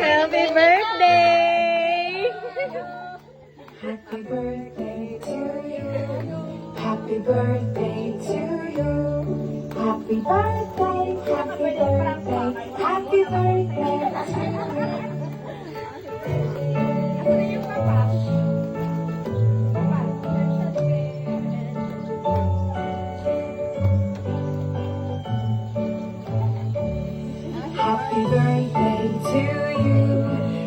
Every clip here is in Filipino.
Happy birthday! Happy birthday to you. Happy birthday to you. Happy birthday, happy birthday, happy birthday to you. Happy birthday to you.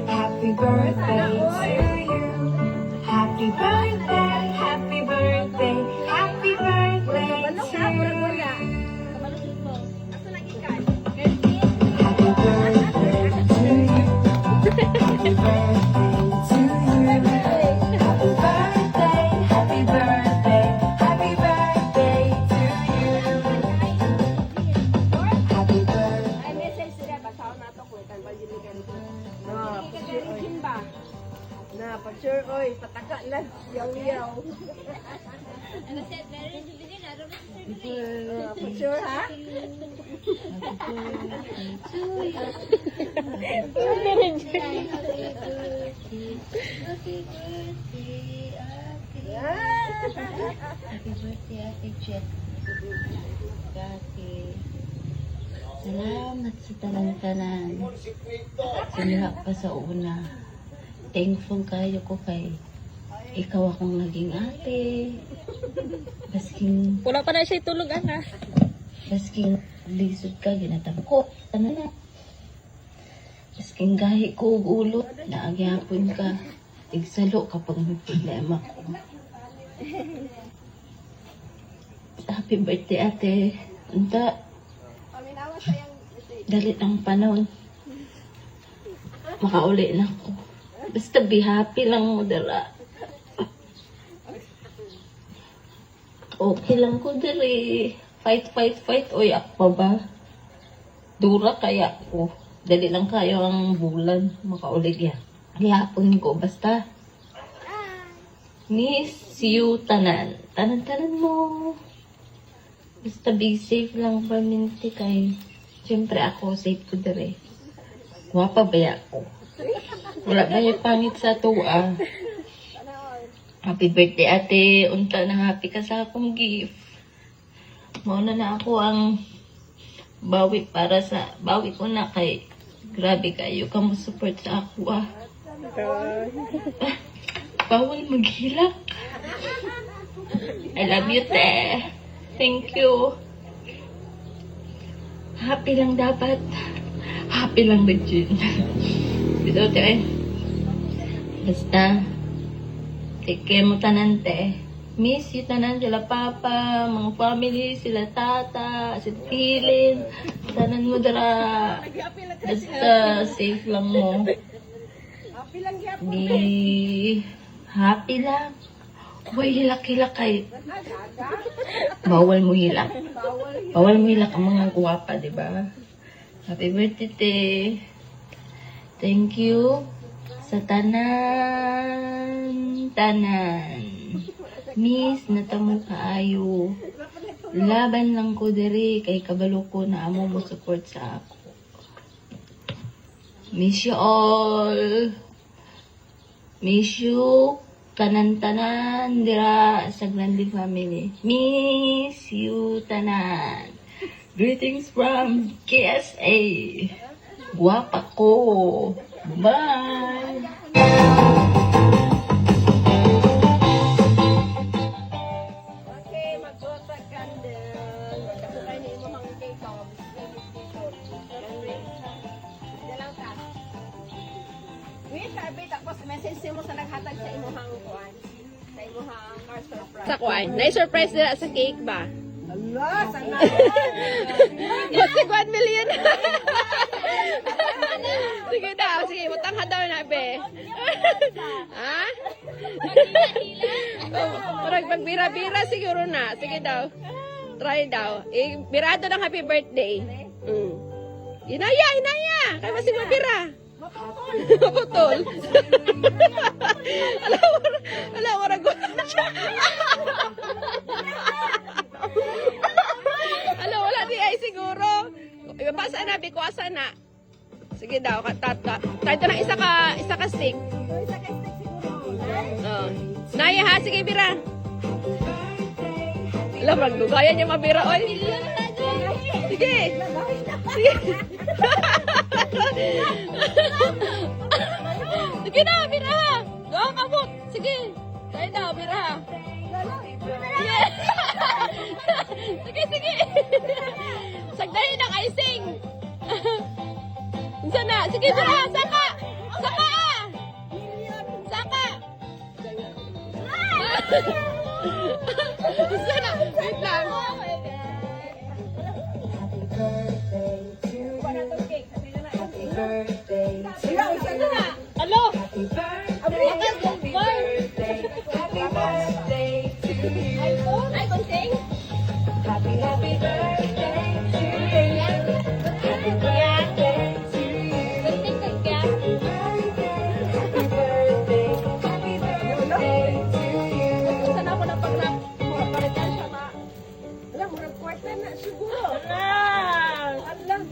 Happy birthday to you. Happy birthday, happy birthday, happy birthday to you. Happy birthday to you. Happy birthday to you. Happy birthday, happy birthday, happy birthday to you. Happy birthday. Na, pag-sure, oy, pataka na, yaw-yaw. Pag-sure, ha? Happy birthday, Ate Jet. Salamat sa tanan-tanan. Siniha pa sa una. Thankful kayo ko kay ikaw akong naging ate. Basking, Pula pa na siya tulog, ana. basking lisod ka, ginatang ko. Ano na? Basking gahi ko ug ulo, naagyapon ka. Igsalo kapag may problema ko. Happy birthday, ate. Unta, dalit ang panahon. Makauli na ako. Basta be happy lang mo dala. Okay lang ko dali. Fight, fight, fight. Oy, ako ba? Dura kaya ko. Dali lang kayo ang bulan. Makauli yan. Hihapon ko. Basta. Miss you, tanan. Tanan-tanan mo. Basta be safe lang paminti kay. Siyempre ako, safe ko dali. Wapa baya ko. Wala na yung pangit sa tuwa. Happy birthday, ate. Unta na happy ka sa akong gift. Mauna na ako ang bawi para sa... Bawi ko na kay... Grabe kayo ka mo support sa ako, ah. Bawal maghilak. I love you, te. Thank you. Happy lang dapat. Happy lang legit. Dito, te. Basta, take care mo tanan, te. Miss you tanan sila papa, mga family, sila tata, sila pilin. Tanan mo dara. Basta, safe lang mo. Di, happy lang. Huwag hilak-hilak kayo. Bawal mo hilak. Bawal mo hilak ang mga guwapa, di ba? Happy birthday, te. Thank you sa tanan. Miss, natamo kaayo. Laban lang ko diri kay kabalo ko na amo mo support sa ako. Miss you all. Miss you tanan-tanan dira sa Grande family. Miss you tanan. Greetings from KSA. Guwapa ko. Bye! Okay, mag-bota candle. Magkakukay ni mo hang cake of Dalang ka. Wait, sabi, tapos message mo sa naghatag sa imuhang kuan. Sa imuhang car surprise. Sa kuan? Na-surprise nila sa cake ba? Allah, sana. Kasi 1 million. Sige daw, sige, butang ka daw na, be. Ha? Parang pagbira-bira siguro na. Sige daw. Try daw. Birado ng happy birthday. Inaya. Kaya masing mabira. Maputol. Alam, warag ko na siya. Alam, wala di ay siguro. Ibabasa na, bikuasa na. Sige daw, kahit ng isa ka stick. Isa kay stick siguro. Oh. Naya ha, sige Bira. Alam, magdugayan niya mabira, oy. Sige. Sige. Sige na, Bira. Go, kabot. Sige. Kaya na, Bira. Sige. Sige, sige. Sagdahin ng icing. Isa na. Sige, Bira. Saka. Saka ah. Saka. Isa na. Wait lang. Birthday to you. Alo. Happy birthday to you. iPhone sing. Happy birthday to you. Happy birthday to you. Happy birthday. Happy birthday to you. Sana ako na pag-rap. Palitan siya ma. Alam, murag kwarta na siguro. Alam.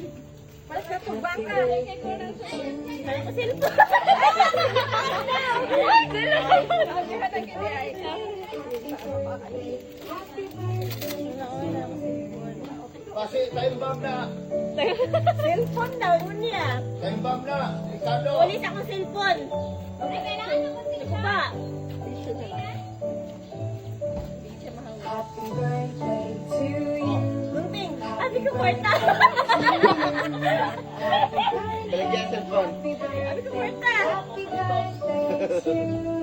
Paras ka pong baka. Kaya ko silpo. Kasi time bomb na. Cellphone daw niya. Time bomb na. Ricardo. Ulis ako cellphone. Ako ba? Happy birthday to you. Munting, abi ko kwarta. Balik yan cellphone. Abi ko kwarta. Happy birthday to you.